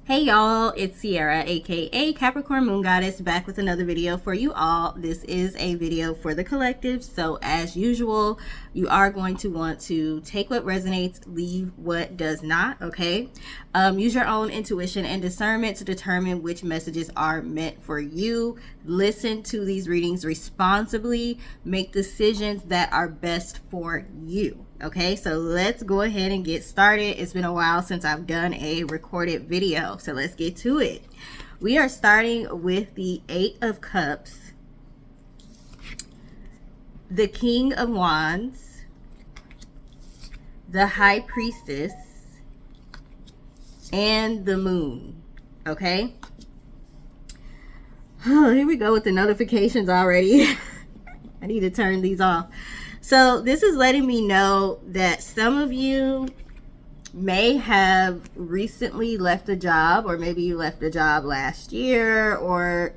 Hey y'all, it's Sierra, aka Capricorn Moon Goddess, back with another video for you all. This is a video for the collective, so as usual, you are going to want to take what resonates, leave what does not, okay? Use your own intuition and discernment to determine which messages are meant for you. Listen to these readings responsibly, make decisions that are best for you. Okay, so let's go ahead and get started. It's been a while since I've done a recorded video, so let's get to it. We are starting with the Eight of Cups, the King of Wands, the High Priestess, and the Moon. Okay, here we go with the notifications already. I need to turn these off. So this is letting me know that some of you may have recently left a job, or maybe you left a job last year, or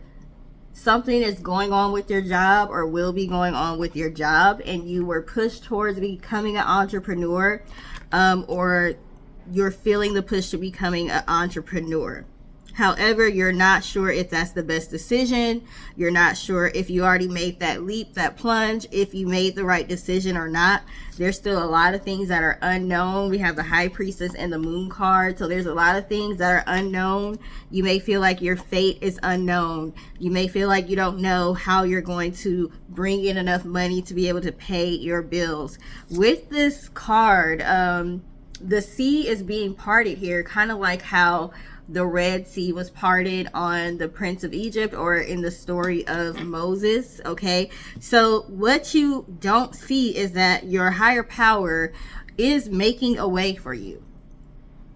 something is going on with your job or will be going on with your job, and you were pushed towards becoming an entrepreneur, or you're feeling the push to becoming an entrepreneur. However, you're not sure if that's the best decision. You're not sure if you already made that leap, that plunge, if you made the right decision or not. There's still a lot of things that are unknown. We have the High Priestess and the Moon card. So there's a lot of things that are unknown. You may feel like your fate is unknown. You may feel like you don't know how you're going to bring in enough money to be able to pay your bills. With this card, the sea is being parted here, kind of like how the Red Sea was parted on the Prince of Egypt, or in the story of Moses. Okay, so what you don't see is that your higher power is making a way for you.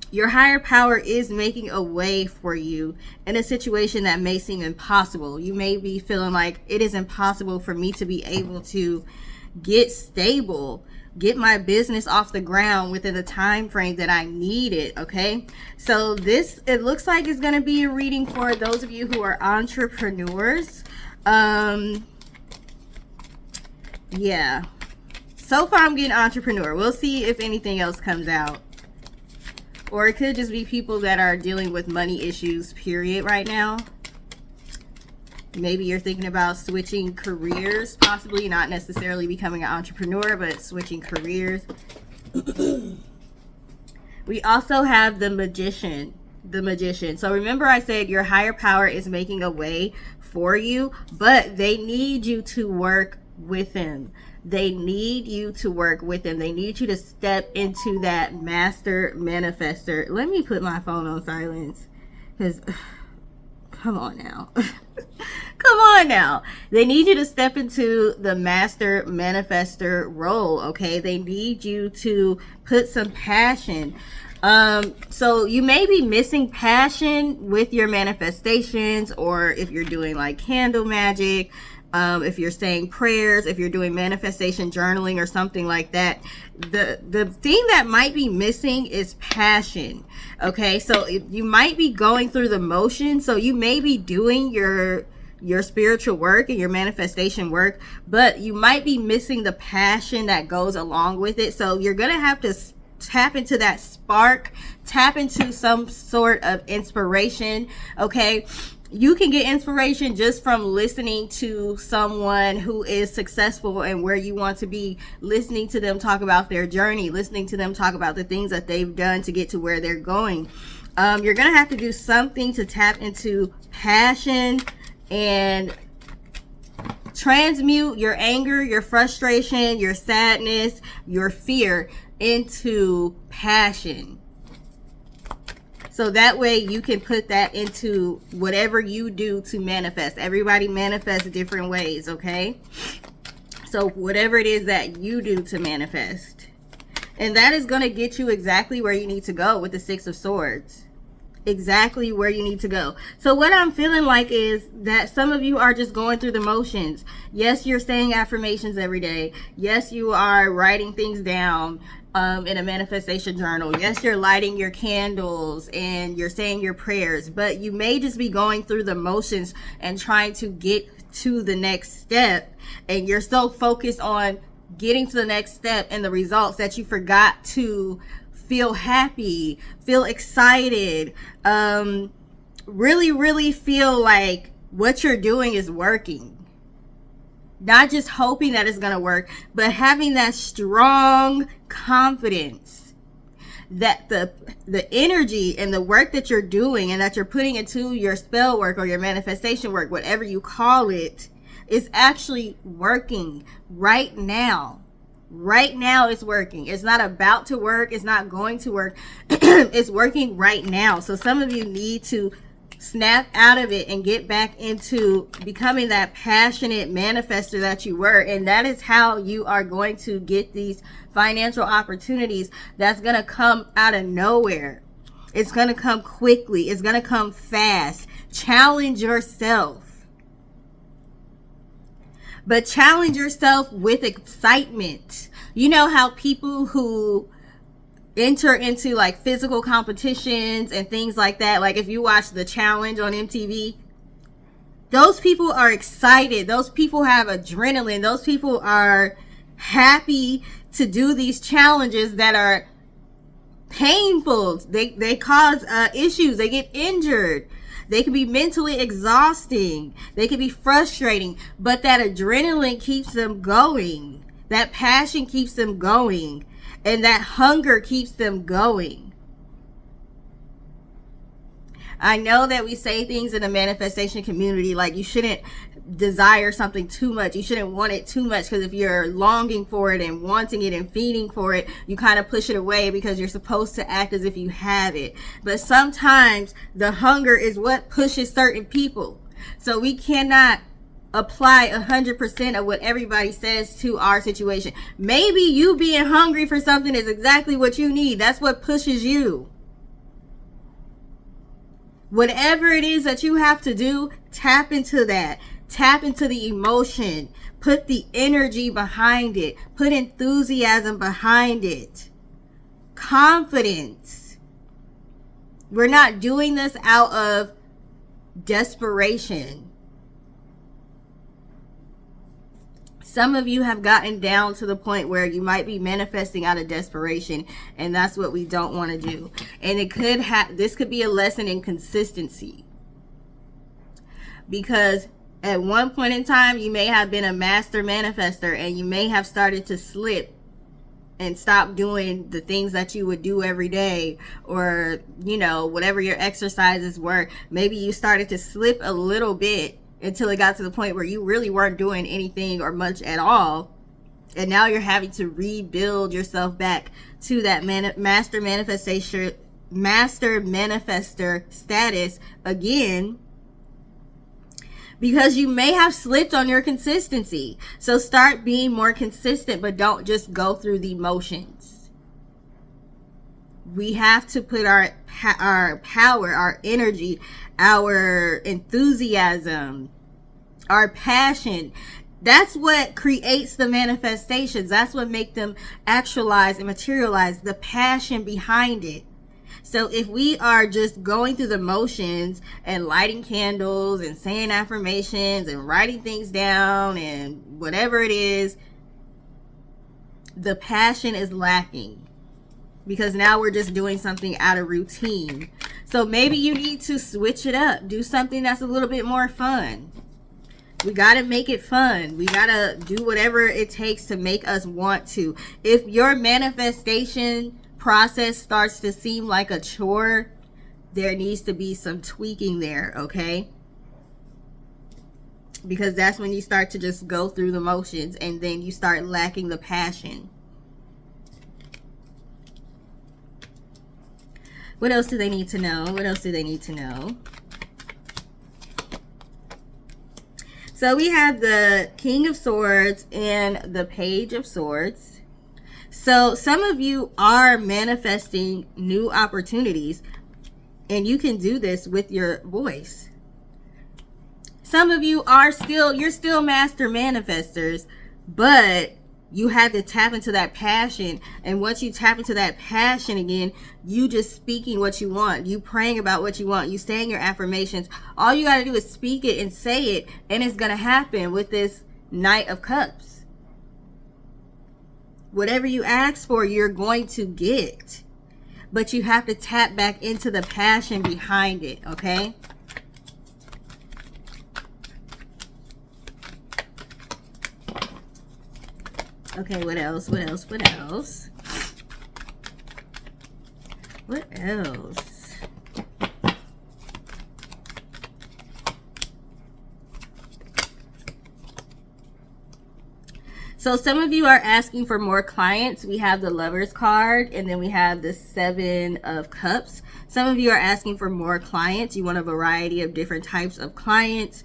Your higher power is making a way for you in a situation that may seem impossible. You may be feeling like it is impossible for me to be able to get stable, get my business off the ground within the time frame that I need it. Okay, so this, it looks like it's going to be a reading for those of you who are entrepreneurs. Yeah, so far I'm getting entrepreneur. We'll see if anything else comes out, or it could just be people that are dealing with money issues period right now. Maybe you're thinking about switching careers, possibly not necessarily becoming an entrepreneur, but switching careers. We also have the Magician. So remember I said your higher power is making a way for you, but they need you to work with him. They need you to work with them. They need you to step into that master manifester. Let me put my phone on silence, because come on now. Come on now. They need you to step into the master manifester role, okay? They need you to put some passion. So you may be missing passion with your manifestations, or if you're doing like candle magic, if you're saying prayers, if you're doing manifestation journaling or something like that. The thing that might be missing is passion. Okay, so you might be going through the motions. So you may be doing your spiritual work and your manifestation work, but you might be missing the passion that goes along with it. So you're gonna have to tap into that spark, tap into some sort of inspiration. Okay, you can get inspiration just from listening to someone who is successful and where you want to be, listening to them talk about their journey, listening to them talk about the things that they've done to get to where they're going. You're gonna have to do something to tap into passion and transmute your anger, your frustration, your sadness, your fear into passion. So that way you can put that into whatever you do to manifest. Everybody manifests different ways, okay? So whatever it is that you do to manifest. And that is going to get you exactly where you need to go with the Six of Swords. Exactly where you need to go. So what I'm feeling like is that some of you are just going through the motions. Yes, you're saying affirmations every day. Yes, you are writing things down in a manifestation journal. Yes, you're lighting your candles and you're saying your prayers, but you may just be going through the motions and trying to get to the next step, and you're so focused on getting to the next step and the results that you forgot to feel happy, feel excited, really feel like what you're doing is working. Not just hoping that it's going to work, but having that strong confidence that the energy and the work that you're doing and that you're putting into your spell work or your manifestation work, whatever you call it, is actually working right now. Right now it's working. It's not about to work. It's not going to work. It's working right now. So some of you need to snap out of it and get back into becoming that passionate manifester that you were. And that is how you are going to get these financial opportunities that's going to come out of nowhere. It's going to come quickly. It's going to come fast. Challenge yourself. But challenge yourself with excitement. You know how people who enter into like physical competitions and things like that, like if you watch The Challenge on MTV, those people are excited. Those people have adrenaline. Those people are happy to do these challenges that are painful. They cause issues. They get injured. They can be mentally exhausting. They can be frustrating, but that adrenaline keeps them going. That passion keeps them going. And that hunger keeps them going. I know that we say things in the manifestation community like you shouldn't desire something too much. You shouldn't want it too much, because if you're longing for it and wanting it and feeding for it, you kind of push it away because you're supposed to act as if you have it. But sometimes the hunger is what pushes certain people. So we cannot apply 100% of what everybody says to our situation. Maybe you being hungry for something is exactly what you need. That's what pushes you. Whatever it is that you have to do, tap into that. Tap into the emotion. Put the energy behind it. Put enthusiasm behind it. Confidence. We're not doing this out of desperation. Some of you have gotten down to the point where you might be manifesting out of desperation, and that's what we don't want to do. And this could be a lesson in consistency, because at one point in time you may have been a master manifester and you may have started to slip and stop doing the things that you would do every day, or whatever your exercises were. Maybe you started to slip a little bit until it got to the point where you really weren't doing anything or much at all. And now you're having to rebuild yourself back to that master manifester status again, because you may have slipped on your consistency. So start being more consistent, but don't just go through the motions. We have to put our power, our energy, our enthusiasm, our passion. That's what creates the manifestations. That's what makes them actualize and materialize, the passion behind it. So if we are just going through the motions and lighting candles and saying affirmations and writing things down and whatever it is, the passion is lacking, because now we're just doing something out of routine. So maybe you need to switch it up. Do something that's a little bit more fun. We got to make it fun. We got to do whatever it takes to make us want to. If your manifestation process starts to seem like a chore, there needs to be some tweaking there, okay? Because that's when you start to just go through the motions and then you start lacking the passion. What else do they need to know? What else do they need to know? So we have the King of Swords and the Page of Swords. So some of you are manifesting new opportunities, and you can do this with your voice. Some of you you're still master manifestors, but you had to tap into that passion. And once you tap into that passion again, you just speaking what you want. You praying about what you want. You saying your affirmations. All you got to do is speak it and say it, and it's going to happen with this Knight of Cups. Whatever you ask for, you're going to get. but you have to tap back into the passion behind it, okay? Okay, what else? What else? What else? What else? So some of you are asking for more clients. We have the Lovers card, and then we have the 7 of Cups. Some of you are asking for more clients. You want a variety of different types of clients,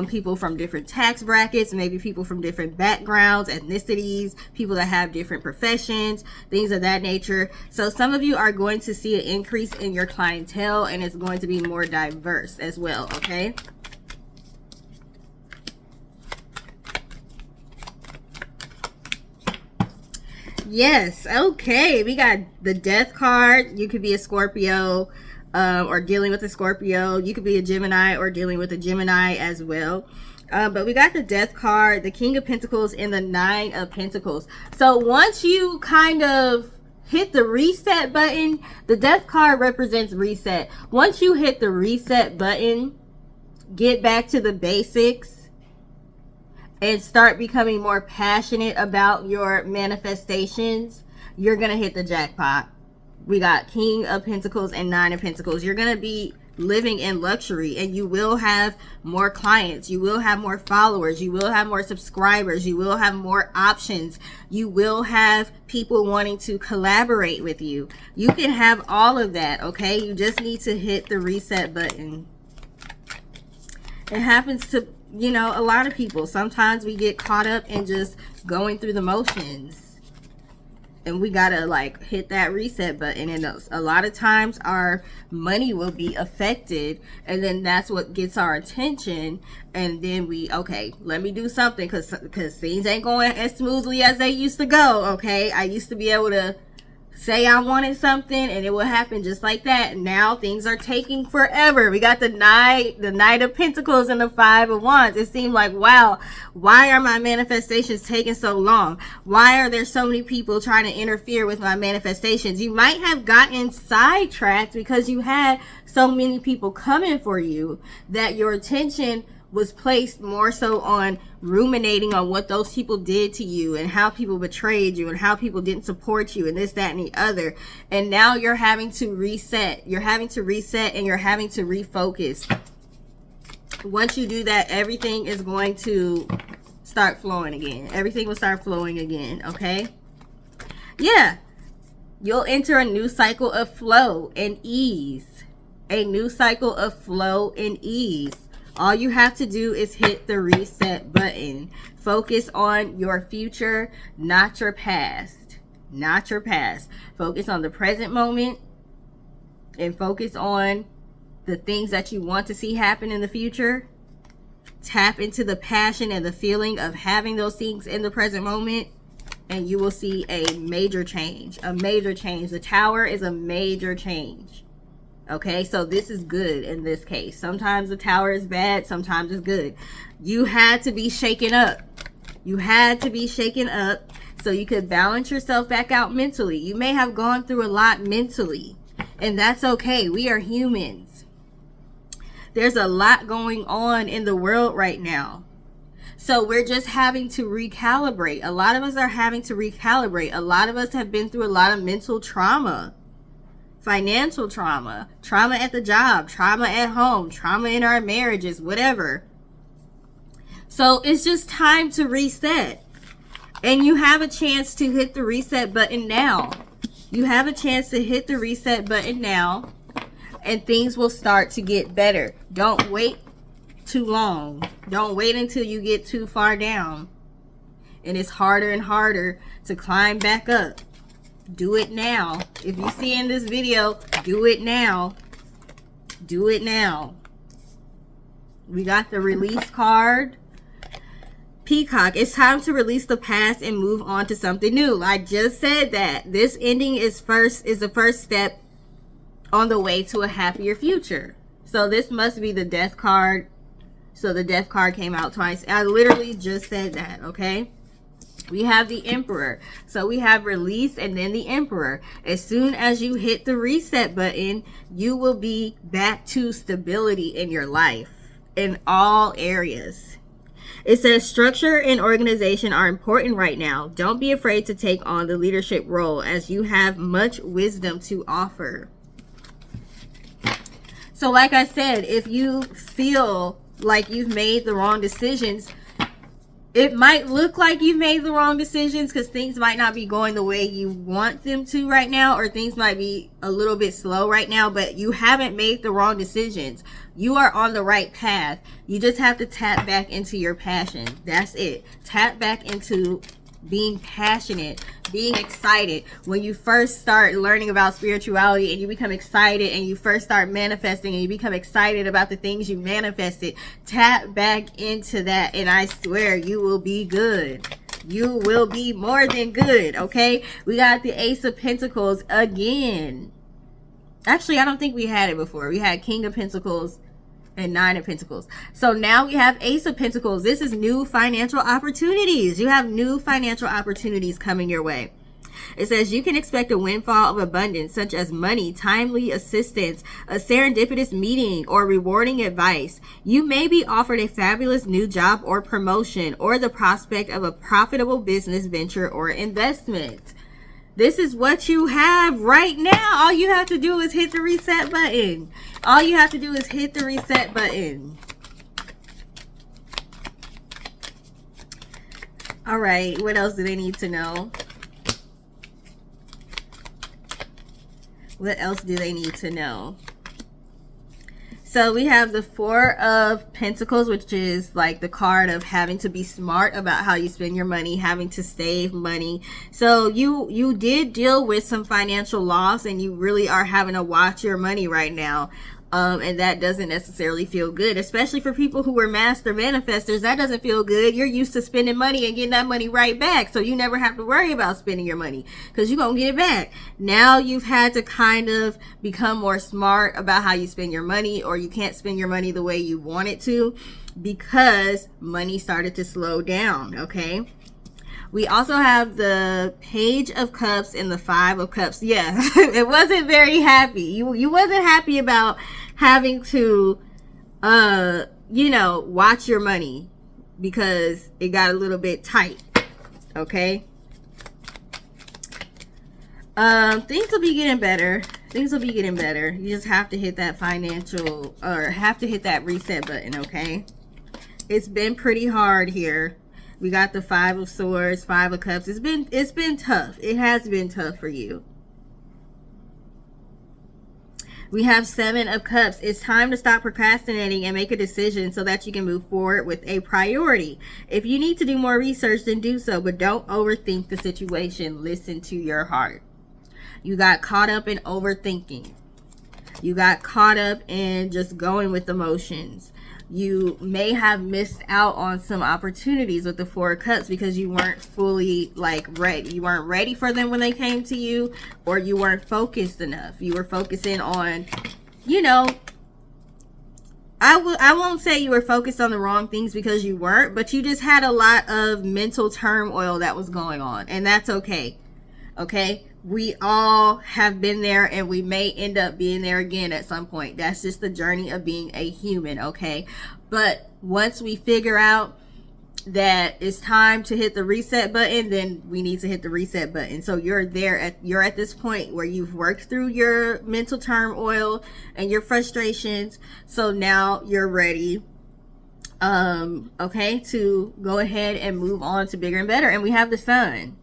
people from different tax brackets, maybe people from different backgrounds, ethnicities, people that have different professions, things of that nature. So some of you are going to see an increase in your clientele, and it's going to be more diverse as well, okay? Yes, okay. We got the Death card. You could be a Scorpio or dealing with a Scorpio. You could be a Gemini or dealing with a Gemini as well. But we got the Death card, the King of Pentacles, and the 9 of Pentacles. So once you kind of hit the reset button, the Death card represents reset. Once you hit the reset button, get back to the basics, and start becoming more passionate about your manifestations, you're going to hit the jackpot. We got King of Pentacles and 9 of Pentacles. You're going to be living in luxury, and you will have more clients. You will have more followers. You will have more subscribers. You will have more options. You will have people wanting to collaborate with you. You can have all of that, okay? You just need to hit the reset button. It happens to, you know, a lot of people. Sometimes we get caught up in just going through the motions, and we gotta like hit that reset button. And a lot of times our money will be affected, and then that's what gets our attention. And then we, okay, let me do something, because things ain't going as smoothly as they used to go. Okay, I used to be able to say I wanted something and it will happen just like that. Now things are taking forever. We got the Knight of Pentacles and the 5 of Wands. It seemed like, wow, why are my manifestations taking so long? Why are there so many people trying to interfere with my manifestations? You might have gotten sidetracked because you had so many people coming for you that your attention was placed more so on ruminating on what those people did to you, and how people betrayed you, and how people didn't support you, and this, that, and the other. And now you're having to reset. You're having to reset, and you're having to refocus. Once you do that, everything is going to start flowing again. Everything will start flowing again, okay? Yeah. You'll enter a new cycle of flow and ease. A new cycle of flow and ease. All you have to do is hit the reset button. Focus on your future, not your past. Not your past. Focus on the present moment, and focus on the things that you want to see happen in the future. Tap into the passion and the feeling of having those things in the present moment, and you will see a major change. A major change. The Tower is a major change. Okay, so this is good in this case. Sometimes the Tower is bad, sometimes it's good. You had to be shaken up. You had to be shaken up so you could balance yourself back out mentally. You may have gone through a lot mentally, and that's okay. We are humans. There's a lot going on in the world right now. So we're just having to recalibrate. A lot of us are having to recalibrate. A lot of us have been through a lot of mental trauma. Financial trauma, trauma at the job, trauma at home, trauma in our marriages, whatever. So it's just time to reset. And you have a chance to hit the reset button now. You have a chance to hit the reset button now, and things will start to get better. Don't wait too long. Don't wait until you get too far down and it's harder and harder to climb back up. Do it now. If you see in this video, do it now. Do it now. We got the Release card. Peacock. It's time to release the past and move on to something new. I just said that. This ending is the first step on the way to a happier future. So this must be the Death card. So the Death card came out twice. I literally just said that, okay? We have the Emperor. So we have release and then the Emperor. As soon as you hit the reset button, you will be back to stability in your life in all areas. It says structure and organization are important right now. Don't be afraid to take on the leadership role as you have much wisdom to offer. So like I said, if you feel like you've made the wrong decisions, it might look like you've made the wrong decisions because things might not be going the way you want them to right now, or things might be a little bit slow right now, but you haven't made the wrong decisions. You are on the right path. You just have to tap back into your passion. That's it. Tap back into being passionate, being excited. When you first start learning about spirituality and you become excited and you first start manifesting and you become excited about the things you manifested, tap back into that and I swear you will be good. You will be more than good, okay? We got the Ace of Pentacles again. Actually, I don't think we had it before. We had King of Pentacles and Nine of Pentacles. So now we have Ace of Pentacles. This is new financial opportunities. You have new financial opportunities coming your way. It says you can expect a windfall of abundance, such as money, timely assistance, a serendipitous meeting, or rewarding advice. You may be offered a fabulous new job or promotion, or the prospect of a profitable business venture or investment. This is what you have right now. All you have to do is hit the reset button. All you have to do is hit the reset button. All right, what else do they need to know? What else do they need to know? So we have the Four of Pentacles, which is like the card of having to be smart about how you spend your money, having to save money. So you did deal with some financial loss and you really are having to watch your money right now. And that doesn't necessarily feel good, especially for people who were master manifestors. That doesn't feel good. You're used to spending money and getting that money right back. So you never have to worry about spending your money because you're going to get it back. Now you've had to kind of become more smart about how you spend your money, or you can't spend your money the way you want it to because money started to slow down. Okay. We also have the Page of Cups and the Five of Cups. Yeah, it wasn't very happy. You wasn't happy about having to, watch your money because it got a little bit tight. Okay. Things will be getting better. Things will be getting better. You just have to hit that have to hit that reset button. Okay. It's been pretty hard here. We got the Five of Swords, Five of Cups. It's been tough. It has been tough for you. We have Seven of Cups. It's time to stop procrastinating and make a decision so that you can move forward with a priority. If you need to do more research, then do so, but don't overthink the situation. Listen to your heart. You got caught up in overthinking. You got caught up in just going with emotions. You may have missed out on some opportunities with the Four of Cups because you weren't fully ready. You weren't ready for them when they came to you, or you weren't focused enough. You were focusing on, I won't say you were focused on the wrong things because you weren't, but you just had a lot of mental turmoil that was going on, and that's okay. Okay? We all have been there, and we may end up being there again at some point. That's just the journey of being a human, okay? But once we figure out that it's time to hit the reset button, then we need to hit the reset button. So you're at this point where you've worked through your mental turmoil and your frustrations. So now you're ready, okay, to go ahead and move on to bigger and better. And we have the Sun.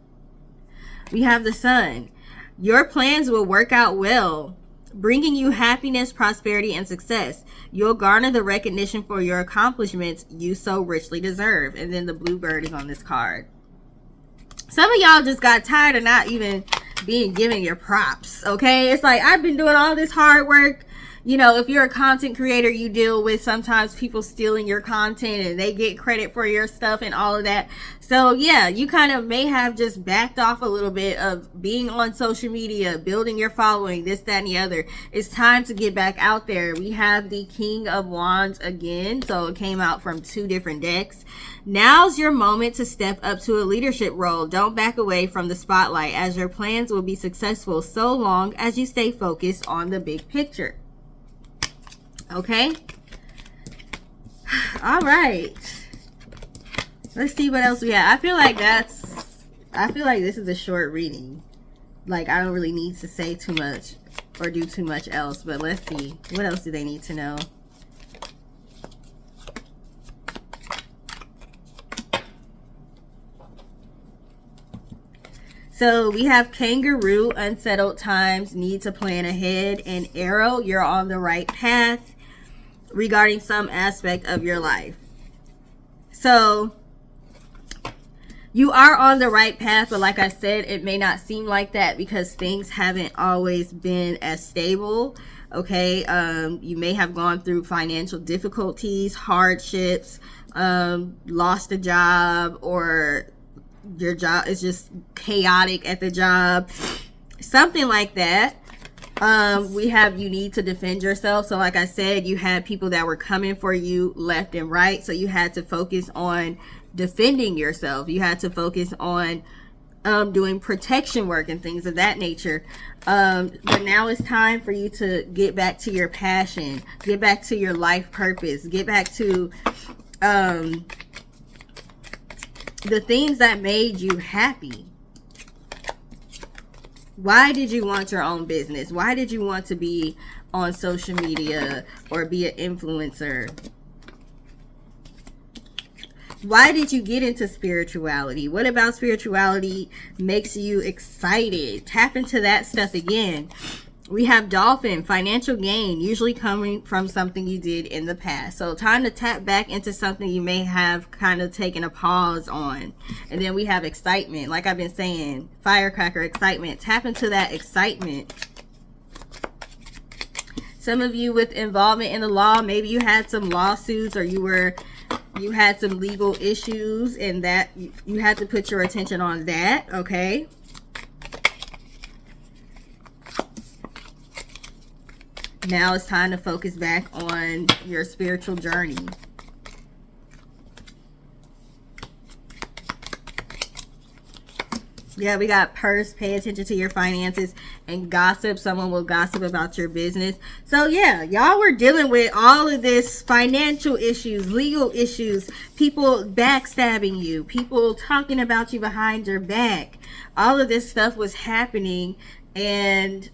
We have the Sun. Your plans will work out well, bringing you happiness, prosperity, and success. You'll garner the recognition for your accomplishments you so richly deserve. And then the Bluebird is on this card. Some of y'all just got tired of not even being given your props, okay? It's like, I've been doing all this hard work, you know, if you're a content creator, you deal with sometimes people stealing your content and they get credit for your stuff and all of that. So yeah, you kind of may have just backed off a little bit of being on social media, building your following, this, that, and the other. It's time to get back out there. We have the King of Wands again. So it came out from 2 different decks. Now's your moment to step up to a leadership role. Don't back away from the spotlight, as your plans will be successful so long as you stay focused on the big picture. Okay. All right. Let's see what else we have. I feel like this is a short reading. Like, I don't really need to say too much or do too much else, but let's see. What else do they need to know? So we have Kangaroo, unsettled times, need to plan ahead, and Arrow, you're on the right path regarding some aspect of your life. So you are on the right path, but like I said, it may not seem like that because things haven't always been as stable. Okay, you may have gone through financial difficulties, hardships, lost a job, or your job is just chaotic at the job, something like that. We have you need to defend yourself. So like I said, you had people that were coming for you left and right, so you had to focus on defending yourself. You had to focus on doing protection work and things of that nature. But now it's time for you to get back to your passion, get back to your life purpose, get back to the things that made you happy. Why did you want your own business? Why did you want to be on social media or be an influencer? Why did you get into spirituality? What about spirituality makes you excited? Tap into that stuff again. We have Dolphin, financial gain, usually coming from something you did in the past. So time to tap back into something you may have kind of taken a pause on. And then we have excitement. Like I've been saying, firecracker, excitement. Tap into that excitement. Some of you with involvement in the law, maybe you had some lawsuits or you had some legal issues, and that you had to put your attention on that, okay? Now it's time to focus back on your spiritual journey. Yeah, we got purse, pay attention to your finances, and gossip. Someone will gossip about your business. So yeah, y'all were dealing with all of this financial issues, legal issues, people backstabbing you, people talking about you behind your back. All of this stuff was happening, and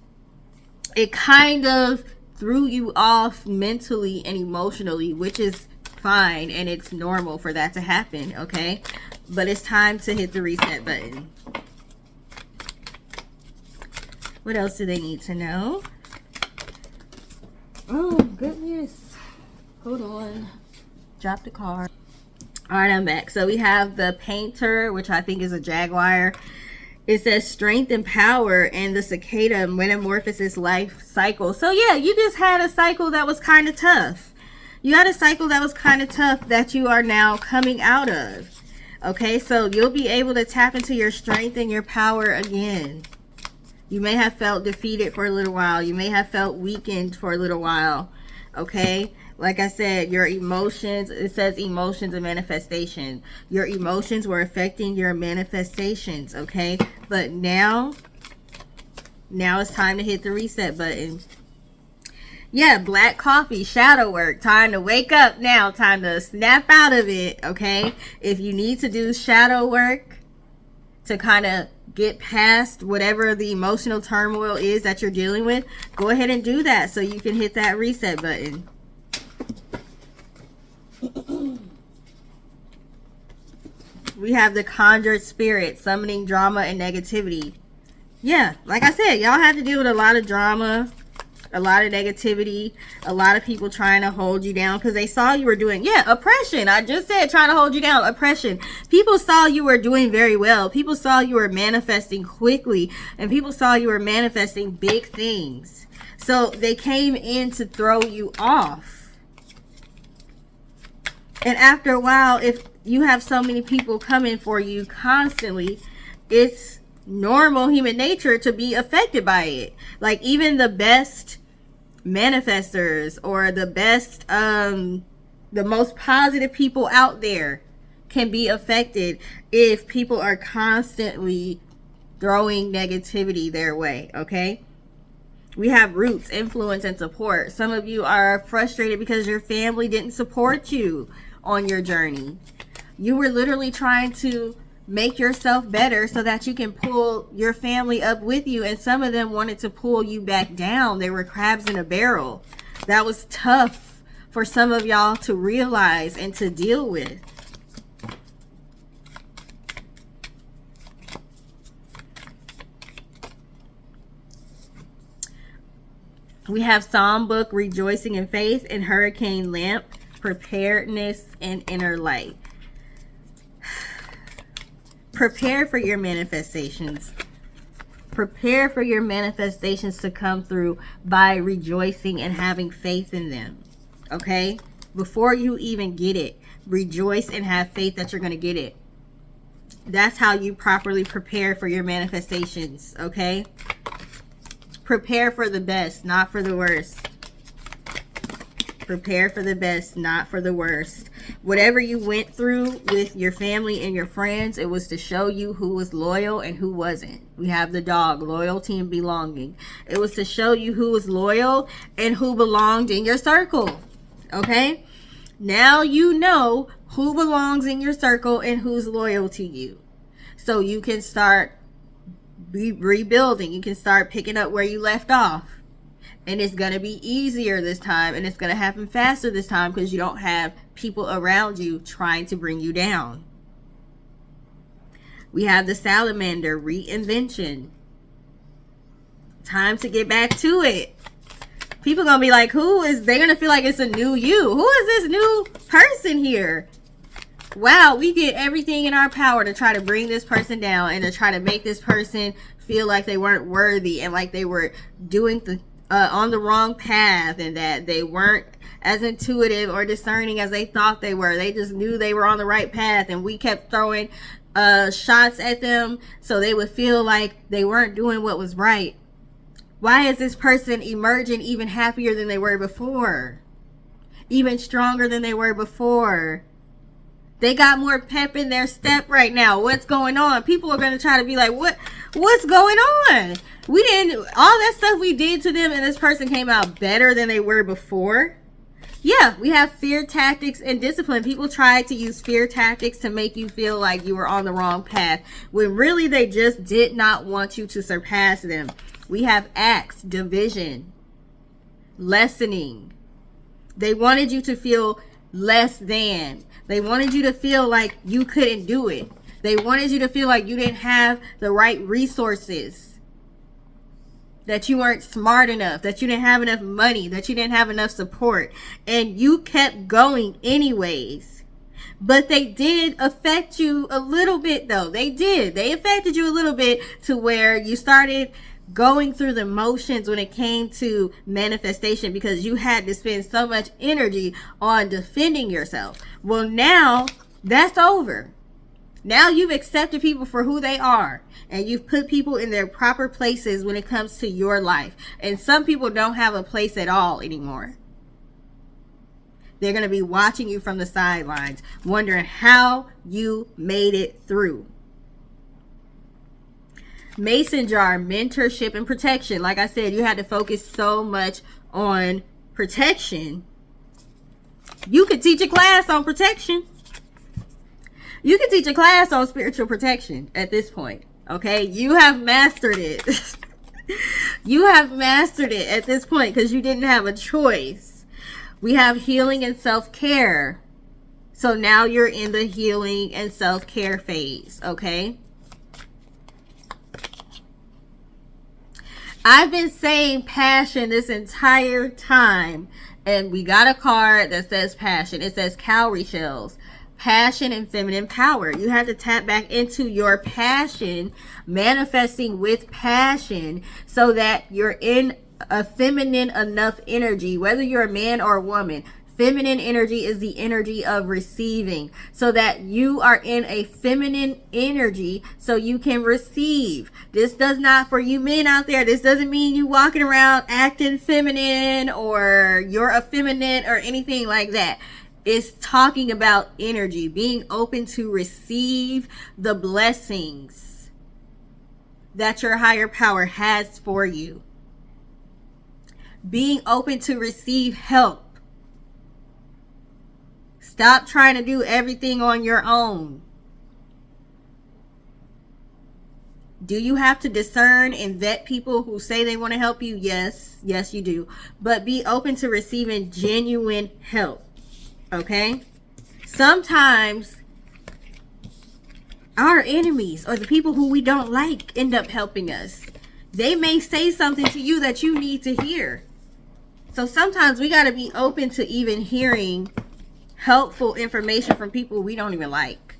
it kind of threw you off mentally and emotionally, which is fine, and it's normal for that to happen, okay? But it's time to hit the reset button. What else do they need to know? Oh, goodness. Hold on. Drop the card. All right, I'm back. So we have the Painter, which I think is a Jaguar. It says strength and power, and the cicada metamorphosis life cycle. So yeah, you just had a cycle that was kind of tough. You had a cycle that was kind of tough that you are now coming out of. Okay, so you'll be able to tap into your strength and your power again. You may have felt defeated for a little while. You may have felt weakened for a little while. Okay, like I said, your emotions, it says emotions and manifestation. Your emotions were affecting your manifestations, okay? But now it's time to hit the reset button. Yeah, black coffee, shadow work. Time to wake up now. Time to snap out of it, okay? If you need to do shadow work to kind of get past whatever the emotional turmoil is that you're dealing with, go ahead and do that so you can hit that reset button. We have the Conjured Spirit, summoning drama and negativity. Yeah, like I said, y'all have to deal with a lot of drama, A lot of negativity, a lot of people trying to hold you down because they saw you were doing, oppression. I just said trying to hold you down, oppression. People saw you were doing very well. People saw you were manifesting quickly, and people saw you were manifesting big things. So they came in to throw you off. And after a while, if you have so many people coming for you constantly, it's normal human nature to be affected by it. Like even the best manifestors or the best the most positive people out there can be affected if people are constantly throwing negativity their way. Okay, we have roots, influence, and support. Some of you are frustrated because your family didn't support you on your journey. You were literally trying to make yourself better so that you can pull your family up with you, and some of them wanted to pull you back down. They were crabs in a barrel. That was tough for some of y'all to realize and to deal with. We have Psalm book, rejoicing in faith, and hurricane lamp, preparedness, and inner light. Prepare for your manifestations. Prepare for your manifestations to come through by rejoicing and having faith in them. Okay? Before you even get it, rejoice and have faith that you're going to get it. That's how you properly prepare for your manifestations. Okay? Prepare for the best, not for the worst. Prepare for the best, not for the worst. Whatever you went through with your family and your friends, it was to show you who was loyal and who wasn't. We have the dog, loyalty and belonging. It was to show you who was loyal and who belonged in your circle. Okay? Now you know who belongs in your circle and who's loyal to you. So you can start rebuilding. You can start picking up where you left off. And it's going to be easier this time, and it's going to happen faster this time because you don't have people around you trying to bring you down. We have the salamander, reinvention. Time to get back to it. People going to be like, they're going to feel like it's a new you. Who is this new person here? Wow, we did everything in our power to try to bring this person down and to try to make this person feel like they weren't worthy and like they were doing on the wrong path, and that they weren't as intuitive or discerning as they thought they were. They just knew they were on the right path, and we kept throwing shots at them so they would feel like they weren't doing what was right. Why is this person emerging even happier than they were before? Even stronger than they were before? They got more pep in their step right now. What's going on? People are going to try to be like, what's going on? All that stuff we did to them, and this person came out better than they were before. Yeah, we have fear tactics and discipline. People try to use fear tactics to make you feel like you were on the wrong path, when really they just did not want you to surpass them. We have acts, division, lessening. They wanted you to feel less than. They wanted you to feel like you couldn't do it. They wanted you to feel like you didn't have the right resources, that you weren't smart enough, that you didn't have enough money, that you didn't have enough support. And you kept going anyways. But they did affect you a little bit, though. They did. They affected you a little bit to where you started going through the motions when it came to manifestation, because you had to spend so much energy on defending yourself. Well, now that's over. Now you've accepted people for who they are, and you've put people in their proper places when it comes to your life. And some people don't have a place at all anymore. They're going to be watching you from the sidelines, wondering how you made it through. Mason jar, mentorship and protection. Like I said, you had to focus so much on protection. You could teach a class on protection. You could teach a class on spiritual protection at this point. Okay? You have mastered it. You have mastered it at this point because you didn't have a choice. We have healing and self-care. So now you're in the healing and self-care phase. Okay? I've been saying passion this entire time, and we got a card that says passion. It says cowrie shells. Passion and feminine power. You have to tap back into your passion, manifesting with passion, so that you're in a feminine enough energy, whether you're a man or a woman. Feminine energy is the energy of receiving, so that you are in a feminine energy so you can receive. This does not, for you men out there, this doesn't mean you walking around acting feminine or you're effeminate or anything like that. It's talking about energy, being open to receive the blessings that your higher power has for you. Being open to receive help. Stop trying to do everything on your own. Do you have to discern and vet people who say they want to help you? Yes, you do. But be open to receiving genuine help. Okay? Sometimes our enemies or the people who we don't like end up helping us. They may say something to you that you need to hear. So sometimes we got to be open to even hearing helpful information from people we don't even like.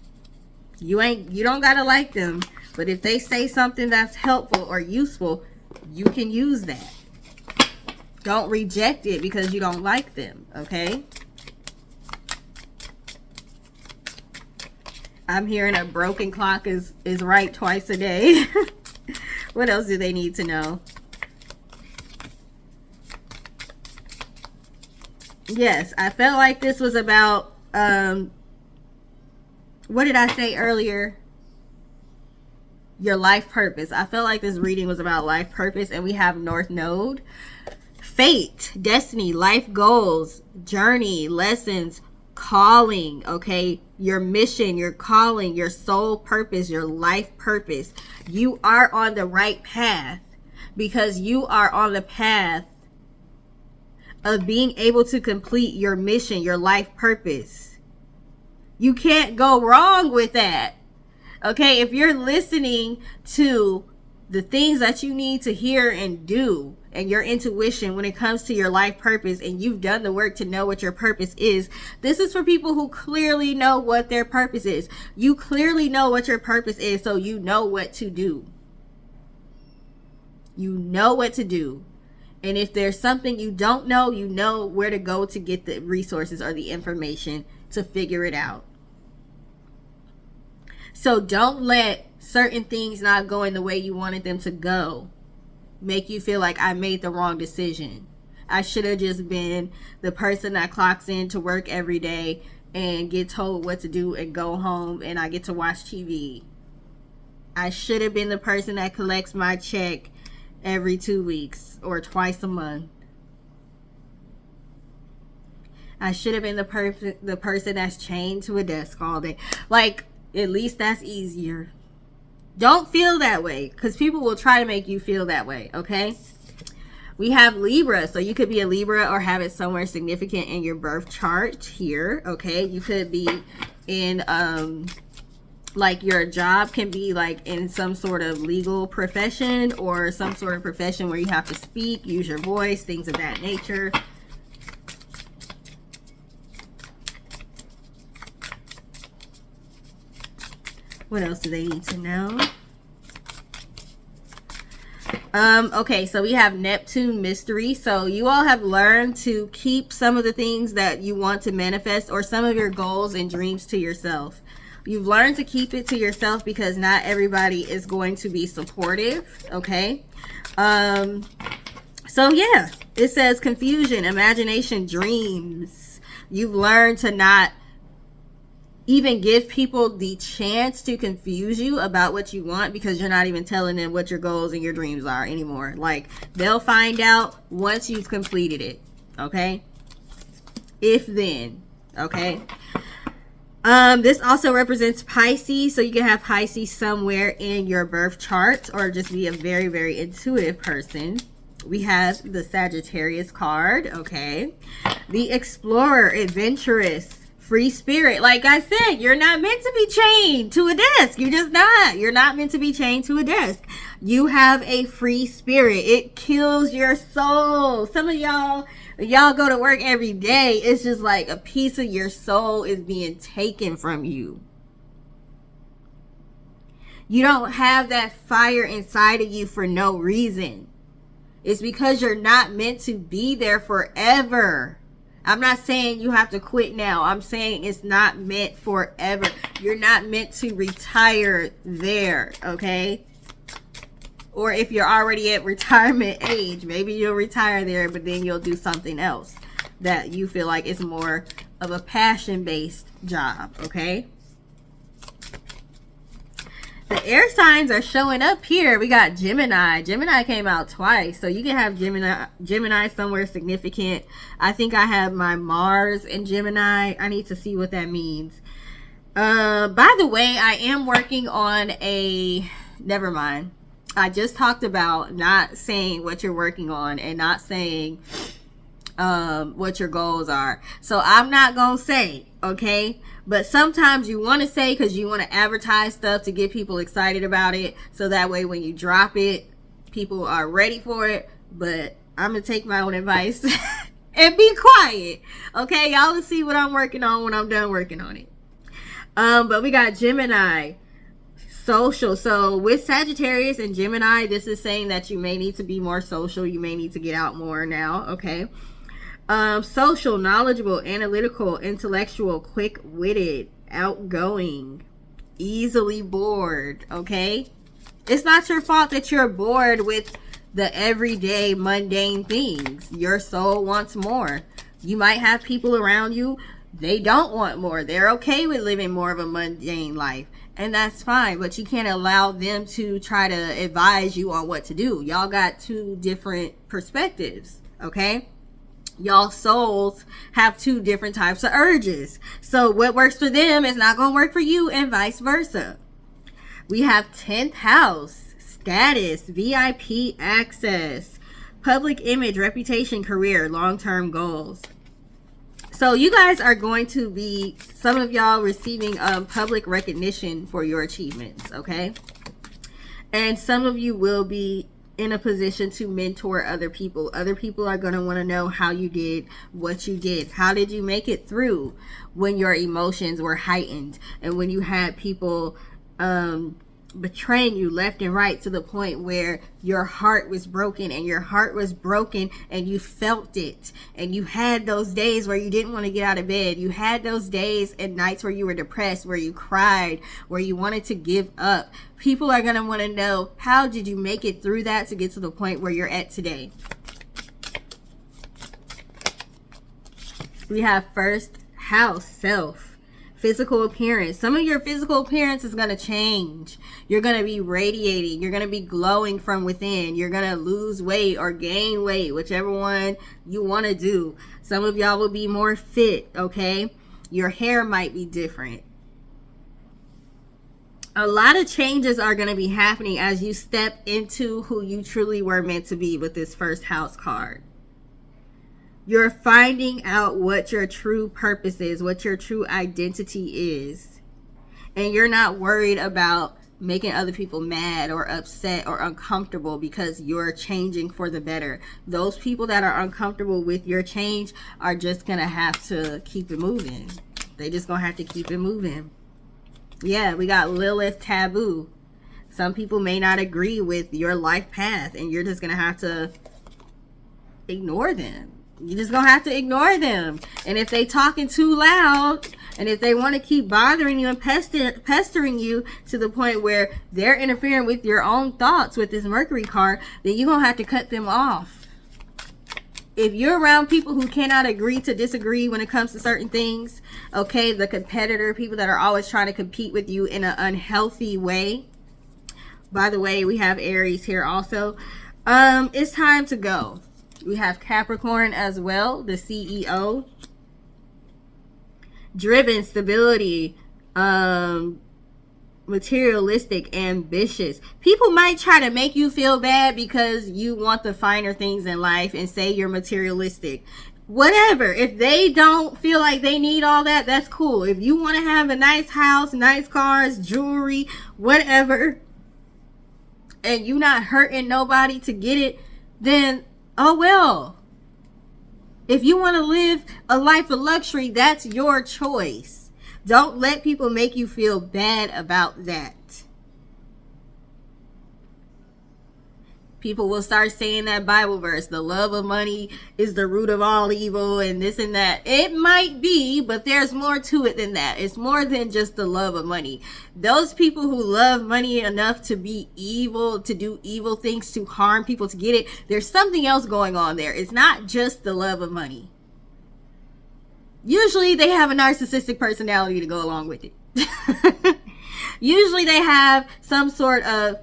You don't got to like them, but if they say something that's helpful or useful, you can use that. Don't reject it because you don't like them, okay? I'm hearing a broken clock is right twice a day. What else do they need to know? Yes, I felt like this was about, what did I say earlier? Your life purpose. I felt like this reading was about life purpose, and we have North Node. Fate, destiny, life goals, journey, lessons, calling, okay? Your mission, your calling, your soul purpose, your life purpose. You are on the right path because you are on the path of being able to complete your mission, your life purpose. You can't go wrong with that. Okay, if you're listening to the things that you need to hear and do, and your intuition when it comes to your life purpose, and you've done the work to know what your purpose is, this is for people who clearly know what their purpose is. You clearly know what your purpose is, so you know what to do. You know what to do. And if there's something you don't know, you know where to go to get the resources or the information to figure it out. So don't let certain things not going the way you wanted them to go make you feel like I made the wrong decision. I should have just been the person that clocks in to work every day and get told what to do and go home and I get to watch TV. I should have been the person that collects my check every 2 weeks or twice a month. I should have been the person that's chained to a desk all day. Like, at least that's easier. Don't feel that way, because people will try to make you feel that way, okay? We have Libra, so you could be a Libra or have it somewhere significant in your birth chart here, okay? You could be in, like your job can be like in some sort of legal profession or some sort of profession where you have to speak, use your voice, things of that nature. What else do they need to know? Okay, so we have Neptune mystery. So you all have learned to keep some of the things that you want to manifest or some of your goals and dreams to yourself. You've learned to keep it to yourself because not everybody is going to be supportive, okay? So yeah, it says confusion, imagination, dreams. You've learned to not even give people the chance to confuse you about what you want because you're not even telling them what your goals and your dreams are anymore. Like, they'll find out once you've completed it, okay? If then, okay? This also represents Pisces, so you can have Pisces somewhere in your birth chart or just be a very, very intuitive person. We have the Sagittarius card, okay? The Explorer, adventurous, free spirit. Like I said, you're not meant to be chained to a desk. You're just not. You're not meant to be chained to a desk. You have a free spirit. It kills your soul. Some of y'all go to work every day. It's just like a piece of your soul is being taken from you. You don't have that fire inside of you for no reason. It's because you're not meant to be there forever. I'm not saying you have to quit now. I'm saying it's not meant forever. You're not meant to retire there, okay? Or if you're already at retirement age, maybe you'll retire there, but then you'll do something else that you feel like is more of a passion-based job, okay? The air signs are showing up here. We got Gemini. Gemini came out twice. So you can have Gemini somewhere significant. I think I have my Mars in Gemini. I need to see what that means. By the way, I am working on never mind. I just talked about not saying what you're working on and not saying what your goals are. So I'm not going to say, okay? But sometimes you want to say because you want to advertise stuff to get people excited about it. So that way when you drop it, people are ready for it. But I'm going to take my own advice and be quiet. Okay, y'all will see what I'm working on when I'm done working on it. But we got Gemini. Social. So with Sagittarius and Gemini, this is saying that you may need to be more social. You may need to get out more now. Okay. Social, knowledgeable, analytical, intellectual, quick-witted, outgoing, easily bored, okay? It's not your fault that you're bored with the everyday mundane things. Your soul wants more. You might have people around you, they don't want more. They're okay with living more of a mundane life, and that's fine, but you can't allow them to try to advise you on what to do. Y'all got two different perspectives, okay? Y'all souls have two different types of urges. So what works for them is not going to work for you, and vice versa. We have 10th house, status, VIP access, public image, reputation, career, long-term goals. So you guys are going to be, some of y'all receiving public recognition for your achievements, okay? And some of you will be in a position to mentor other people. Other people are going to want to know how you did what you did. How did you make it through when your emotions were heightened and when you had people betraying you left and right to the point where your heart was broken, and your heart was broken and you felt it, and you had those days where you didn't want to get out of bed. You had those days and nights where you were depressed, where you cried, where you wanted to give up. People are going to want to know, how did you make it through that to get to the point where you're at today? We have first house, self. Physical appearance. Some of your physical appearance is going to change. You're going to be radiating. You're going to be glowing from within. You're going to lose weight or gain weight, whichever one you want to do. Some of y'all will be more fit, okay? Your hair might be different. A lot of changes are going to be happening as you step into who you truly were meant to be with this first house card. You're finding out what your true purpose is, what your true identity is. And you're not worried about making other people mad or upset or uncomfortable because you're changing for the better. Those people that are uncomfortable with your change are just going to have to keep it moving. They just going to have to keep it moving. Yeah, we got Lilith taboo. Some people may not agree with your life path, and you're just going to have to ignore them. You're just going to have to ignore them. And if they talking too loud, and if they want to keep bothering you and pestering you to the point where they're interfering with your own thoughts with this Mercury card, then you're going to have to cut them off. If you're around people who cannot agree to disagree when it comes to certain things, okay, the competitor, people that are always trying to compete with you in an unhealthy way. By the way, we have Aries here also. It's time to go. We have Capricorn as well, the CEO. Driven, stability, materialistic, ambitious. People might try to make you feel bad because you want the finer things in life and say you're materialistic. whatever. If they don't feel like they need all that, that's cool. If you want to have a nice house, nice cars, jewelry, whatever, and you not hurting nobody to get it, then oh well. If you want to live a life of luxury, that's your choice. Don't let people make you feel bad about that. People will start saying that Bible verse, the love of money is the root of all evil and this and that. It might be, but there's more to it than that. It's more than just the love of money. Those people who love money enough to be evil, to do evil things, to harm people, to get it, there's something else going on there. It's not just the love of money. Usually they have a narcissistic personality to go along with it. Usually they have some sort of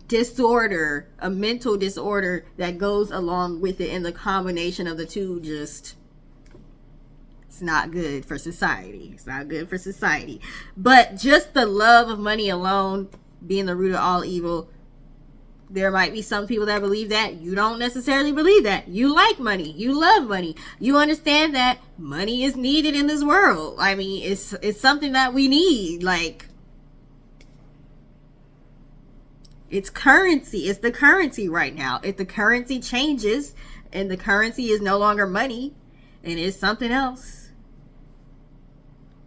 disorder, a mental disorder that goes along with it, and the combination of the two just, it's not good for society. It's not good for society. But just the love of money alone being the root of all evil, there might be some people that believe that. You don't necessarily believe that. You like money. You love money. You understand that money is needed in this world. I mean, it's something that we need. Like, it's currency. It's the currency right now. If the currency changes and the currency is no longer money and it's something else,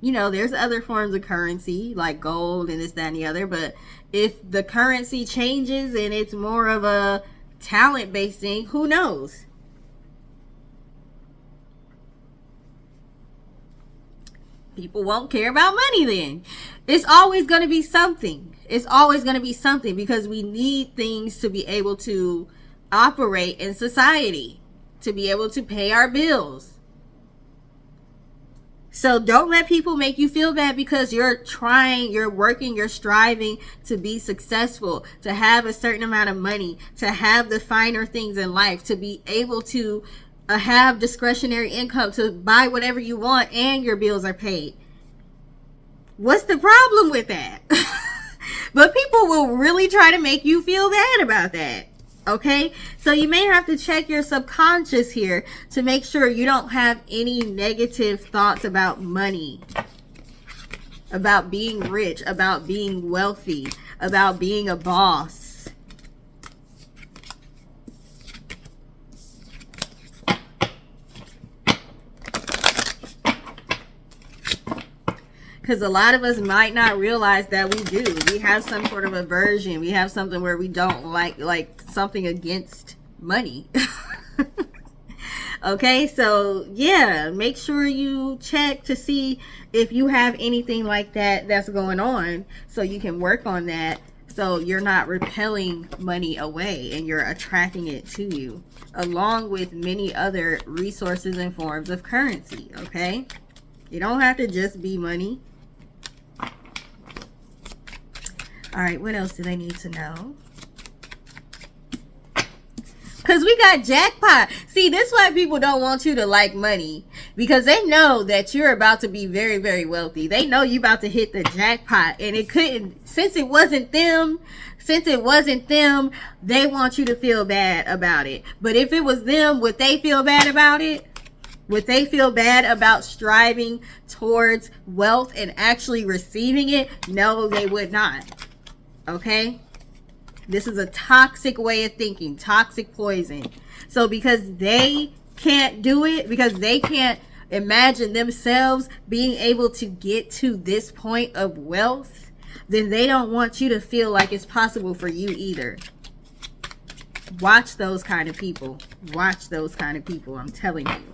you know, there's other forms of currency like gold and this, that, and the other. But if the currency changes and it's more of a talent-based thing, who knows? People won't care about money then. It's always going to be something. It's always going to be something because we need things to be able to operate in society, to be able to pay our bills. So don't let people make you feel bad because you're trying, you're working, you're striving to be successful, to have a certain amount of money, to have the finer things in life, to be able to have discretionary income, to buy whatever you want and your bills are paid. What's the problem with that? But people will really try to make you feel bad about that. Okay? So you may have to check your subconscious here to make sure you don't have any negative thoughts about money, about being rich, about being wealthy, about being a boss. Because a lot of us might not realize that we do. We have some sort of aversion. We have something where we don't like something against money. Okay, so yeah, make sure you check to see if you have anything like that that's going on so you can work on that, so you're not repelling money away and you're attracting it to you, along with many other resources and forms of currency. Okay, you don't have to just be money. All right, what else do they need to know? Because we got jackpot. See, this is why people don't want you to like money. Because they know that you're about to be very, very wealthy. They know you about to hit the jackpot. And it couldn't, since it wasn't them, they want you to feel bad about it. But if it was them, would they feel bad about it? Would they feel bad about striving towards wealth and actually receiving it? No, they would not. Okay? This is a toxic way of thinking, toxic poison. So because they can't do it, because they can't imagine themselves being able to get to this point of wealth, then they don't want you to feel like it's possible for you either. Watch those kind of people. Watch those kind of people, I'm telling you.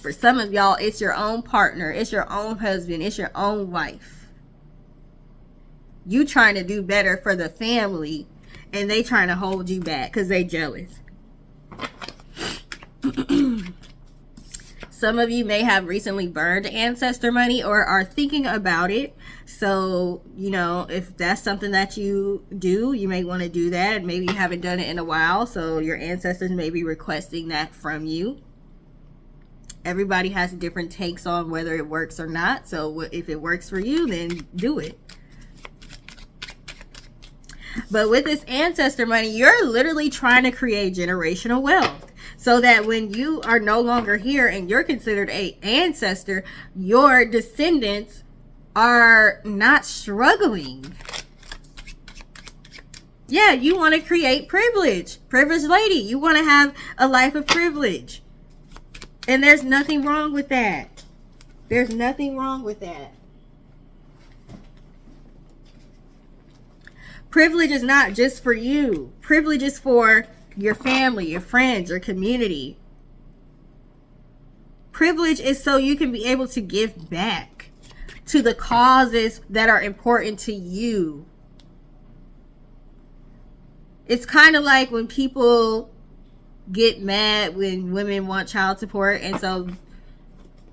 For some of y'all, it's your own partner, it's your own husband, it's your own wife. You trying to do better for the family, and they trying to hold you back because they jealous. Some of you may have recently burned ancestor money or are thinking about it. So, you know, if that's something that you do, you may want to do that. Maybe you haven't done it in a while, so your ancestors may be requesting that from you. Everybody has different takes on whether it works or not. So if it works for you, then do it. But with this ancestor money, you're literally trying to create generational wealth. so that when you are no longer here and you're considered a ancestor, your descendants are not struggling. Yeah, you want to create privilege. Privileged lady, you want to have a life of privilege. And there's nothing wrong with that. There's nothing wrong with that. Privilege is not just for you. Privilege is for your family, your friends, your community. Privilege is so you can be able to give back to the causes that are important to you. It's kind of like when people get mad when women want child support. And so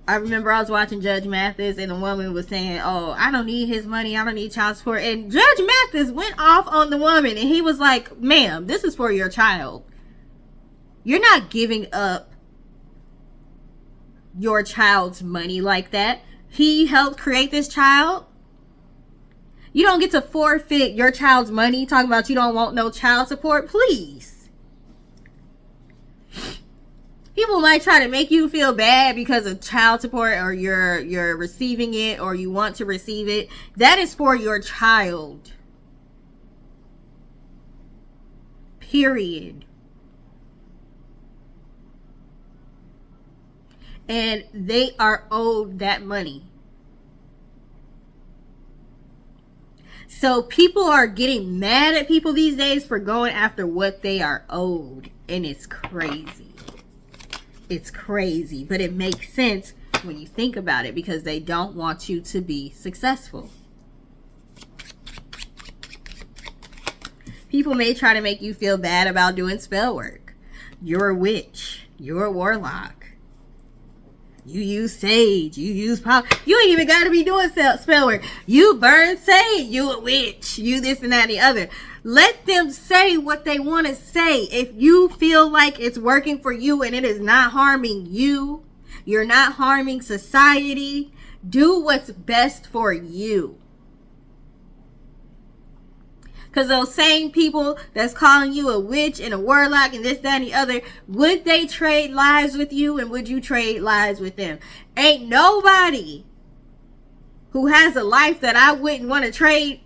I remember I was watching Judge Mathis and the woman was saying, oh, I don't need his money. I don't need child support. And Judge Mathis went off on the woman and he was like, ma'am, this is for your child. You're not giving up your child's money like that. He helped create this child. You don't get to forfeit your child's money talking about you don't want no child support. Please. People might try to make you feel bad because of child support, or you're receiving it, or you want to receive it. That is for your child. Period. And they are owed that money. So people are getting mad at people these days for going after what they are owed. And it's crazy. It's crazy. But it makes sense when you think about it, because they don't want you to be successful. People may try to make you feel bad about doing spell work. You're a witch. You're a warlock. You use sage. You use power. You ain't even got to be doing spell work. You burn sage. You a witch. You this and that and the other. Let them say what they want to say. If you feel like it's working for you and it is not harming you, you're not harming society, do what's best for you. Because those same people that's calling you a witch and a warlock and this, that, and the other, would they trade lives with you, and would you trade lives with them? Ain't nobody who has a life that I wouldn't want to trade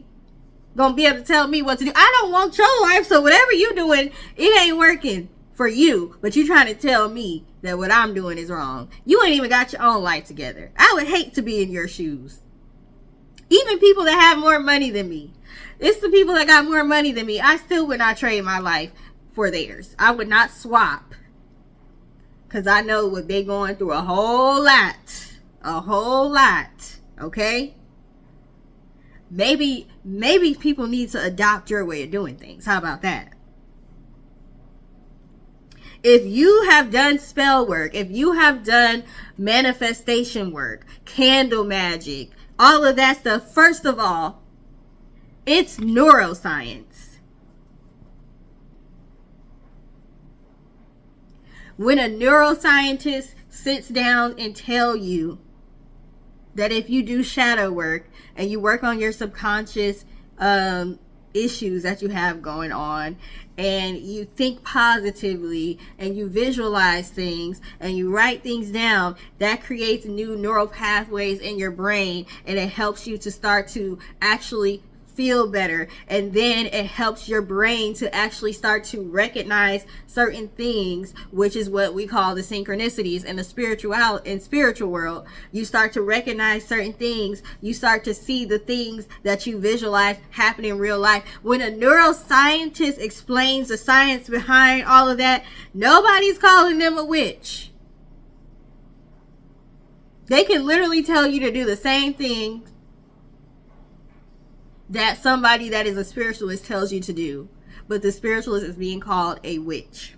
gonna be able to tell me what to do. I don't want your life, so whatever you doing, it ain't working for you. But you trying to tell me that what I'm doing is wrong. You ain't even got your own life together. I would hate to be in your shoes. Even people that have more money than me. It's the people that got more money than me. I still would not trade my life for theirs. I would not swap. Because I know what they going through a whole lot. A whole lot. Okay? Maybe people need to adopt your way of doing things. How about that? If you have done spell work, if you have done manifestation work, candle magic, all of that stuff, first of all, it's neuroscience. When a neuroscientist sits down and tell you that if you do shadow work and you work on your subconscious issues that you have going on, and you think positively and you visualize things and you write things down, that creates new neural pathways in your brain, and it helps you to start to actually feel better. And then it helps your brain to actually start to recognize certain things, which is what we call the synchronicities in the spiritual world. You start to recognize certain things. You start to see the things that you visualize happen in real life. When a neuroscientist explains the science behind all of that, nobody's calling them a witch. They can literally tell you to do the same thing that somebody that is a spiritualist tells you to do, but the spiritualist is being called a witch.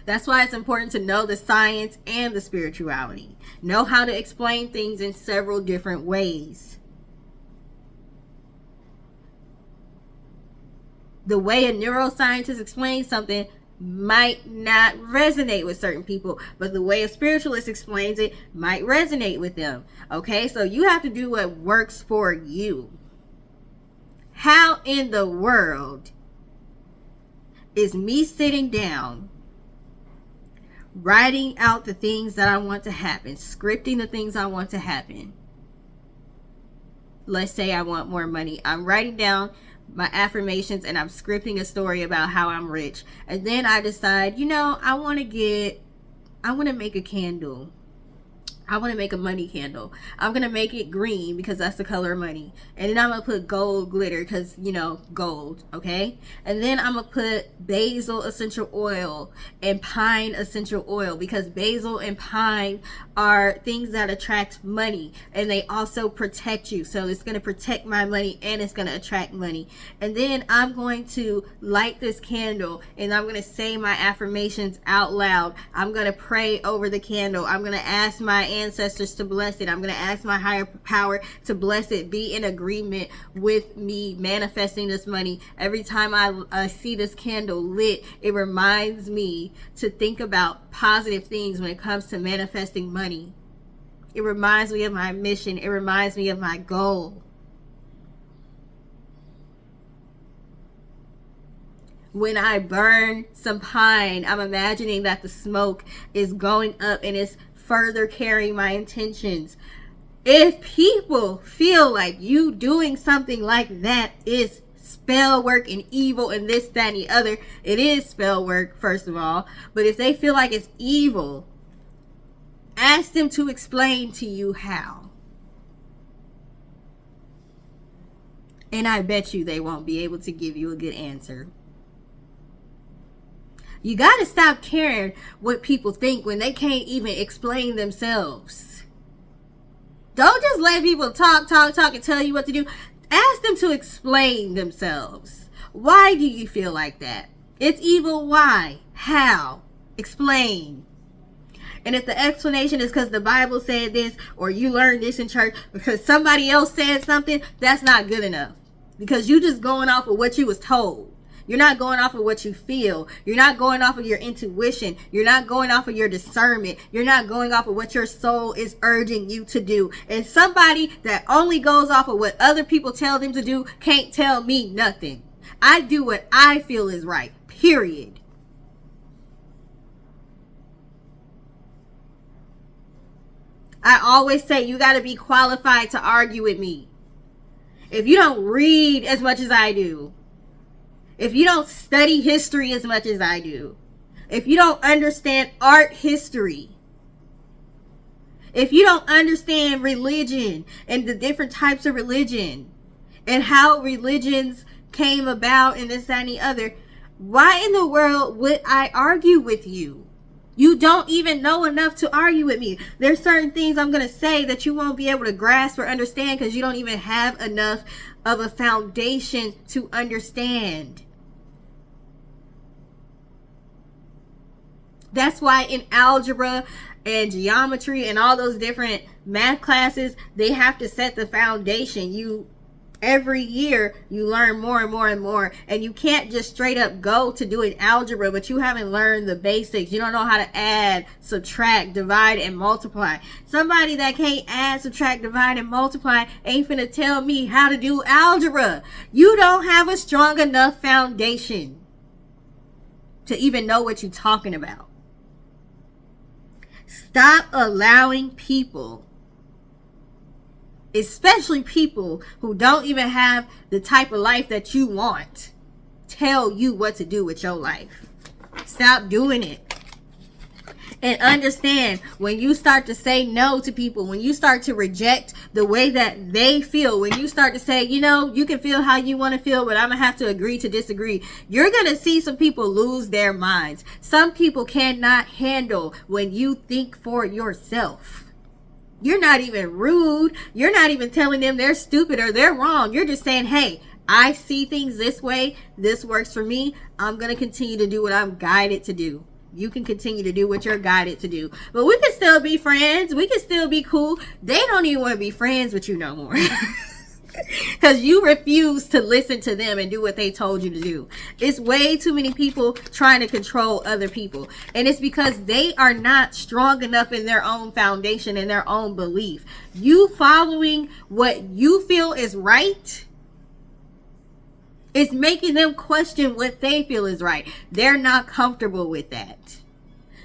That's why it's important to know the science and the spirituality. Know how to explain things in several different ways. The way a neuroscientist explains something might not resonate with certain people, but the way a spiritualist explains it might resonate with them. Okay, so you have to do what works for you. How in the world is me sitting down writing out the things that I want to happen, scripting the things I want to happen. Let's say I want more money. I'm writing down my affirmations and I'm scripting a story about how I'm rich. And then I decide, I want to make a candle. I want to make a money candle. I'm going to make it green because that's the color of money. And then I'm going to put gold glitter because, gold, okay? And then I'm going to put basil essential oil and pine essential oil because basil and pine are things that attract money and they also protect you. So it's going to protect my money and it's going to attract money. And then I'm going to light this candle and I'm going to say my affirmations out loud. I'm going to pray over the candle. I'm going to ask my ancestors to bless it. I'm going to ask my higher power to bless it. Be in agreement with me manifesting this money. Every time I see this candle lit, it reminds me to think about positive things when it comes to manifesting money. It reminds me of my mission. It reminds me of my goal. When I burn some pine, I'm imagining that the smoke is going up and it's further carrying my intentions. If people feel like you doing something like that is spell work and evil and this, that, and the other, it is spell work, first of all. But if they feel like it's evil, ask them to explain to you how. And I bet you they won't be able to give you a good answer. You got to stop caring what people think when they can't even explain themselves. Don't just let people talk and tell you what to do. Ask them to explain themselves. Why do you feel like that? It's evil. Why? How? Explain. And if the explanation is because the Bible said this or you learned this in church because somebody else said something, that's not good enough. Because you just going off of what you was told. You're not going off of what you feel. You're not going off of your intuition. You're not going off of your discernment. You're not going off of what your soul is urging you to do. And somebody that only goes off of what other people tell them to do can't tell me nothing. I do what I feel is right. Period. I always say you got to be qualified to argue with me. If you don't read as much as I do, if you don't study history as much as I do, if you don't understand art history, if you don't understand religion and the different types of religion and how religions came about and this, that, and the other, why in the world would I argue with you? You don't even know enough to argue with me. There's certain things I'm going to say that you won't be able to grasp or understand because you don't even have enough of a foundation to understand. That's why in algebra and geometry and all those different math classes, they have to set the foundation. Every year you learn more and more and more, and you can't just straight up go to doing algebra, but you haven't learned the basics. You don't know how to add, subtract, divide, and multiply. Somebody that can't add, subtract, divide, and multiply ain't finna tell me how to do algebra. You don't have a strong enough foundation to even know what you're talking about. Stop allowing people, especially people who don't even have the type of life that you want, tell you what to do with your life. Stop doing it. And understand, when you start to say no to people, when you start to reject the way that they feel, when you start to say, you can feel how you want to feel, but I'm going to have to agree to disagree, you're going to see some people lose their minds. Some people cannot handle when you think for yourself. You're not even rude. You're not even telling them they're stupid or they're wrong. You're just saying, hey, I see things this way. This works for me. I'm going to continue to do what I'm guided to do. You can continue to do what you're guided to do. But we can still be friends. We can still be cool. They don't even want to be friends with you no more. Because you refuse to listen to them and do what they told you to do. It's way too many people trying to control other people. And it's because they are not strong enough in their own foundation and their own belief. You following what you feel is right is making them question what they feel is right. They're not comfortable with that.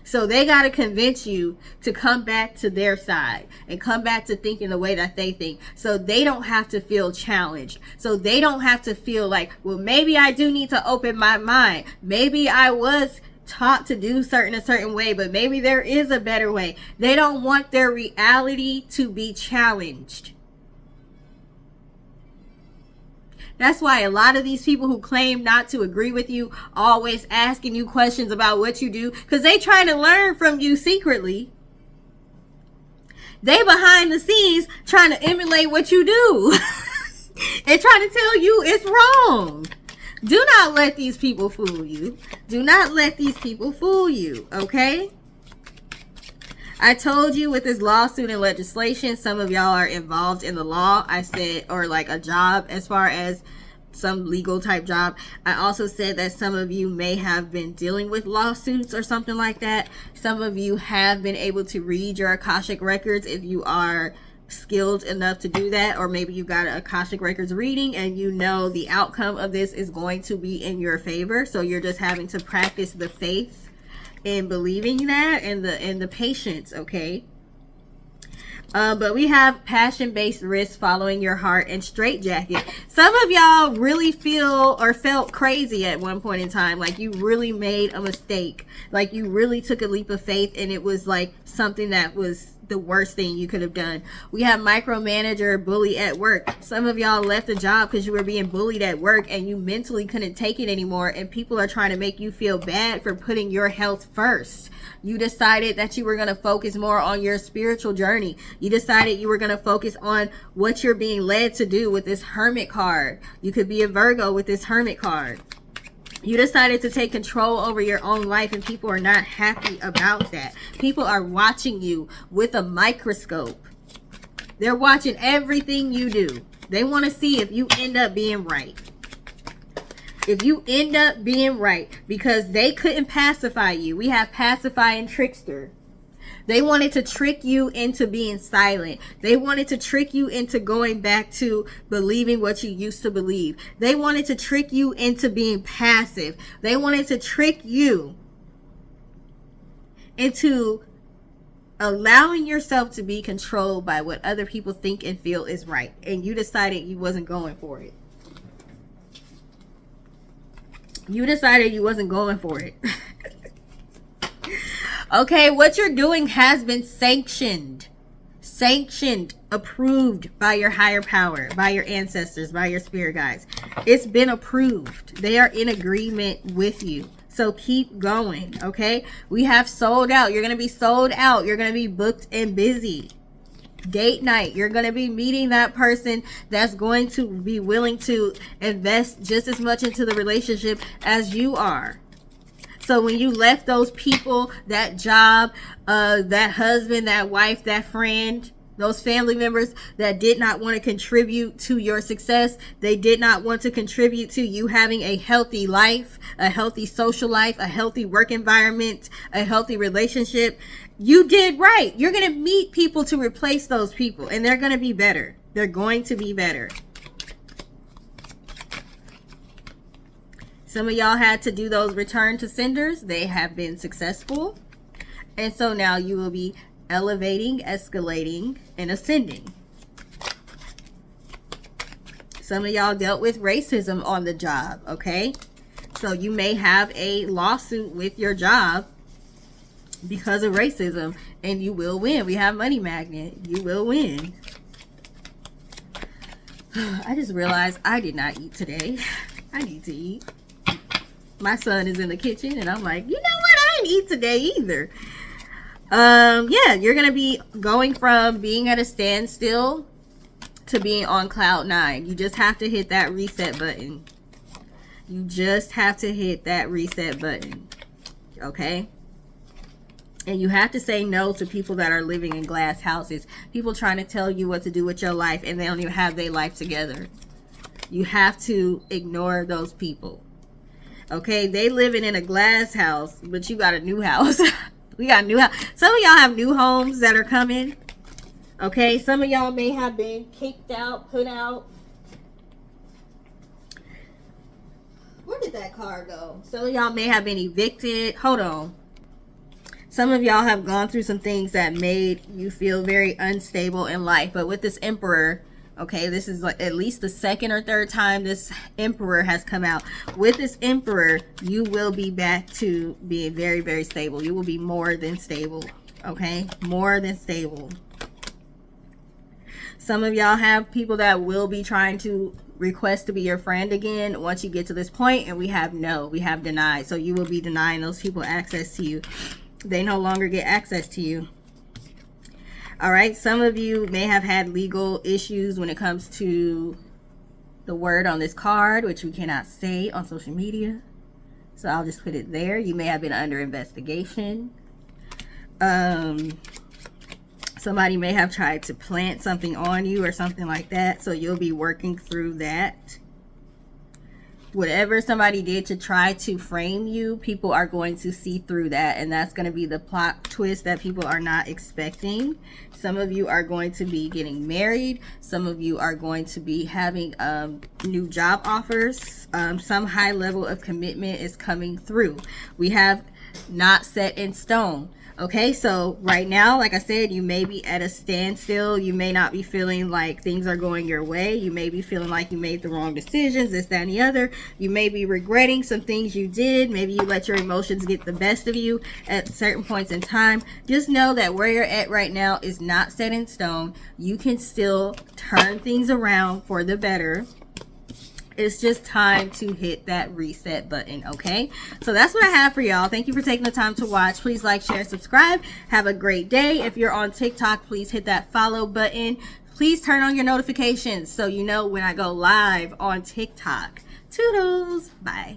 So they got to convince you to come back to their side and come back to thinking the way that they think, so they don't have to feel challenged. So they don't have to feel like, well, maybe I do need to open my mind. Maybe I was taught to do a certain way, but maybe there is a better way. They don't want their reality to be challenged. That's why a lot of these people who claim not to agree with you always asking you questions about what you do, because they trying to learn from you secretly. They behind the scenes trying to emulate what you do and trying to tell you it's wrong. Do not let these people fool you. Do not let these people fool you, okay? I told you with this lawsuit and legislation, some of y'all are involved in the law. I said, or like a job, as far as some legal type job. I also said that some of you may have been dealing with lawsuits or something like that. Some of you have been able to read your Akashic records if you are skilled enough to do that, or maybe you got an Akashic records reading and you know the outcome of this is going to be in your favor. So you're just having to practice the faith in believing that, and the patience, okay? But we have passion-based risk, following your heart, and straitjacket. Some of y'all really feel or felt crazy at one point in time, like you really made a mistake, like you really took a leap of faith and it was like something that was the worst thing you could have done. We have micromanager, bully at work. Some of y'all left a job because you were being bullied at work and you mentally couldn't take it anymore, and people are trying to make you feel bad for putting your health first. You decided that you were going to focus more on your spiritual journey. You decided you were going to focus on what you're being led to do with this Hermit card. You could be a Virgo with this Hermit card. You decided to take control over your own life, and people are not happy about that. People are watching you with a microscope. They're watching everything you do. They want to see if you end up being right. If you end up being right, because they couldn't pacify you. We have pacify and trickster. They wanted to trick you into being silent. They wanted to trick you into going back to believing what you used to believe. They wanted to trick you into being passive. They wanted to trick you into allowing yourself to be controlled by what other people think and feel is right. And you decided you wasn't going for it. You decided you wasn't going for it. Okay, what you're doing has been sanctioned, approved by your higher power, by your ancestors, by your spirit guides. It's been approved. They are in agreement with you. So keep going, okay? We have sold out. You're going to be sold out. You're going to be booked and busy. Date night. You're going to be meeting that person that's going to be willing to invest just as much into the relationship as you are. So when you left those people, that job, that husband, that wife, that friend, those family members that did not want to contribute to your success, they did not want to contribute to you having a healthy life, a healthy social life, a healthy work environment, a healthy relationship, you did right. You're going to meet people to replace those people, and they're going to be better. They're going to be better. Some of y'all had to do those return to senders. They have been successful. And so now you will be elevating, escalating, and ascending. Some of y'all dealt with racism on the job, okay? So you may have a lawsuit with your job because of racism, and you will win. We have money magnet. You will win. I just realized I did not eat today. I need to eat. My son is in the kitchen and I'm like, you know what? I didn't eat today either. Yeah, you're going to be going from being at a standstill to being on cloud 9. You just have to hit that reset button. You just have to hit that reset button. Okay? And you have to say no to people that are living in glass houses. People trying to tell you what to do with your life and they don't even have their life together. You have to ignore those people. Okay, they living in a glass house, but you got a new house. We got a new house. Some of y'all have new homes that are coming. Okay, some of y'all may have been kicked out, put out. Where did that car go? Some of y'all may have been evicted. Hold on. Some of y'all have gone through some things that made you feel very unstable in life. But with this Emperor, okay, this is like at least the second or third time this Emperor has come out. With this Emperor, you will be back to being very, very stable. You will be more than stable, okay? More than stable. Some of y'all have people that will be trying to request to be your friend again once you get to this point, and we have no, we have denied. So you will be denying those people access to you. They no longer get access to you. All right, some of you may have had legal issues when it comes to the word on this card, which we cannot say on social media. So I'll just put it there. You may have been under investigation. Somebody may have tried to plant something on you or something like that. So you'll be working through that. Whatever somebody did to try to frame you, people are going to see through that. And that's going to be the plot twist that people are not expecting. Some of you are going to be getting married. Some of you are going to be having new job offers. Some high level of commitment is coming through. We have not set in stone. Okay, so right now, like I said, you may be at a standstill. You may not be feeling like things are going your way. You may be feeling like you made the wrong decisions, this, that, and the other. You may be regretting some things you did. Maybe you let your emotions get the best of you at certain points in time. Just know that where you're at right now is not set in stone. You can still turn things around for the better. It's just time to hit that reset button, okay? So that's what I have for y'all. Thank you for taking the time to watch. Please like, share, subscribe. Have a great day. If you're on TikTok, please hit that follow button. Please turn on your notifications so you know when I go live on TikTok. Toodles. Bye.